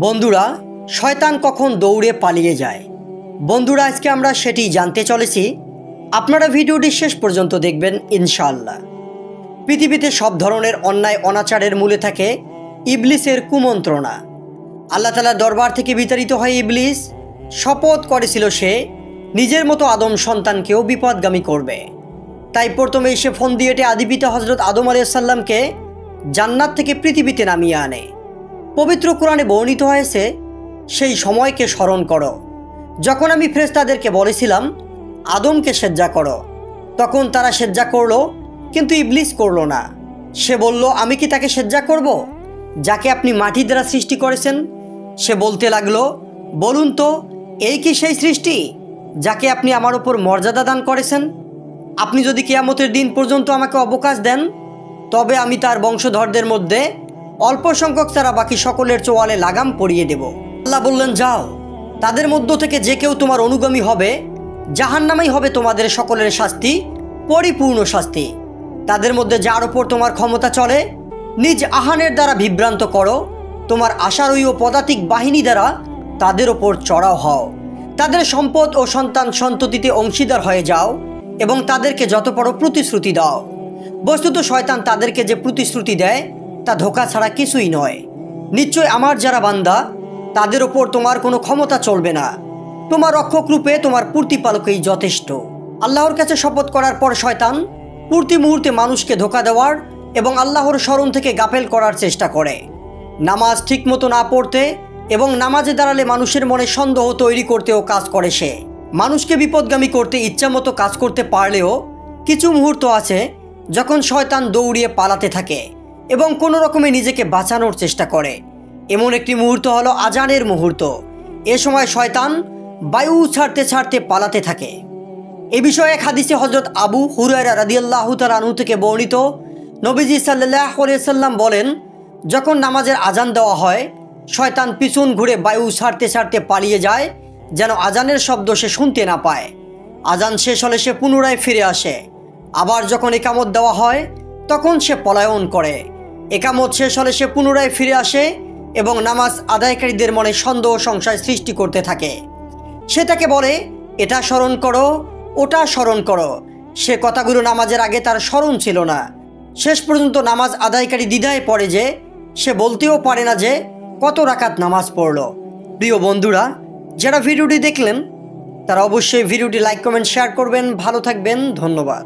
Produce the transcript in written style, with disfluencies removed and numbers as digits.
বন্ধুরা, শয়তান কখন দৌড়ে পালিয়ে যায়? বন্ধুরা, আজকে আমরা সেটি জানতে চলেছি। আপনারা ভিডিওটি শেষ পর্যন্ত দেখবেন ইনশাআল্লাহ। পৃথিবীতে সব ধরনের অন্যায় অনাচারের মূলে থাকে ইবলিসের কুমন্ত্রণা। আল্লাহ তাআলার দরবার থেকে বিতাড়িত হয় ইবলিস। শপথ করেছিল সে নিজের মতো আদম সন্তানকেও বিপদগামী করবে। তাই প্রথমেই সে ফোন দিয়ে আদিপিতা হজরত আদম আলাইহিস সালামকে জান্নাত থেকে পৃথিবীতে নামিয়ে আনে। পবিত্র কোরআনে বর্ণিত হয়েছে, সেই সময়কে স্মরণ করো যখন আমি ফেরেশতাদেরকে বলেছিলাম আদমকে সেজদা করো। তখন তারা সেজদা করলো, কিন্তু ইবলিস করলো না। সে বলল, আমি কি তাকে সেজদা করব যাকে আপনি মাটি দ্বারা সৃষ্টি করেছেন? সে বলতে লাগলো, বলুন তো, এই কি সেই সৃষ্টি যাকে আপনি আমার উপর মর্যাদা দান করেছেন? আপনি যদি কিয়ামতের দিন পর্যন্ত আমাকে অবকাশ দেন, তবে আমি তার বংশধরদের মধ্যে অল্প সংখ্যক ছাড়া বাকি সকলের চোয়ালে লাগাম পরিয়ে দেব। আল্লাহ বললেন, যাও, তাদের মধ্য থেকে যে কেউ তোমার অনুগামী হবে, জাহান্নামেই হবে তোমাদের সকলের শাস্তি, পরিপূর্ণ শাস্তি। তাদের মধ্যে যার ওপর তোমার ক্ষমতা চলে, নিজ আহানের দ্বারা বিভ্রান্ত করো, তোমার আশারোহী ও পদাতিক বাহিনী দ্বারা তাদের ওপর চড়াও হও, তাদের সম্পদ ও সন্তান সন্ততিতে অংশীদার হয়ে যাও এবং তাদেরকে যত বড় প্রতিশ্রুতি দাও। বস্তুত শয়তান তাদেরকে যে প্রতিশ্রুতি দেয় তা ধোঁকা ছাড়া কিছুই নয়। নিশ্চয় আমার যারা বান্দা, তাদের ওপর তোমার কোনো ক্ষমতা চলবে না। তোমার রক্ষক রূপে তোমার প্রতিপালকই যথেষ্ট। আল্লাহর কাছে শপথ করার পর শয়তান প্রতি মুহূর্তে মানুষকে ধোঁকা দেওয়ার এবং আল্লাহর স্মরণ থেকে গাফেল করার চেষ্টা করে। নামাজ ঠিকমতো না পড়তে এবং নামাজে দাঁড়ালে মানুষের মনে সন্দেহ তৈরি করতেও কাজ করে সে। মানুষকে বিপদগামী করতে ইচ্ছামতো কাজ করতে পারলেও কিছু মুহূর্ত আছে যখন শয়তান দৌড়িয়ে পালাতে থাকে এবং কোনো রকমে নিজেকে বাঁচানোর চেষ্টা করে। এমন একটি মুহূর্ত হলো আজানের মুহূর্ত। এ সময় শয়তান বায়ু ছাড়তে ছাড়তে পালাতে থাকে। এ বিষয়ে এক হাদিসে হযরত আবু হুরায়রা রাদিয়াল্লাহু তাআলা আনহু থেকে বর্ণিত, নবীজি সাল্লাল্লাহু আলাইহি সাল্লাম বলেন, যখন নামাজের আজান দেওয়া হয়, শয়তান পিছন ঘুরে বায়ু ছাড়তে ছাড়তে পালিয়ে যায়, যেন আজানের শব্দ সে শুনতে না পায়। আজান শেষ হলে সে পুনরায় ফিরে আসে। আবার যখন ইকামত দেওয়া হয়, তখন সে পলায়ন করে। একামত শেষ হলে সে পুনরায় ফিরে আসে এবং নামাজ আদায়কারীদের মনে সন্দেহ সংশয় সৃষ্টি করতে থাকে। সে তাকে বলে, এটা স্মরণ করো, ওটা স্মরণ করো। সে কথাগুলো নামাজের আগে তার স্মরণ ছিল না। শেষ পর্যন্ত নামাজ আদায়কারী দ্বিধায় পড়ে যে সে বলতেও পারে না যে কত রাকাত নামাজ পড়ল। প্রিয় বন্ধুরা, যারা ভিডিওটি দেখলেন তারা অবশ্যই ভিডিওটি লাইক, কমেন্ট, শেয়ার করবেন। ভালো থাকবেন। ধন্যবাদ।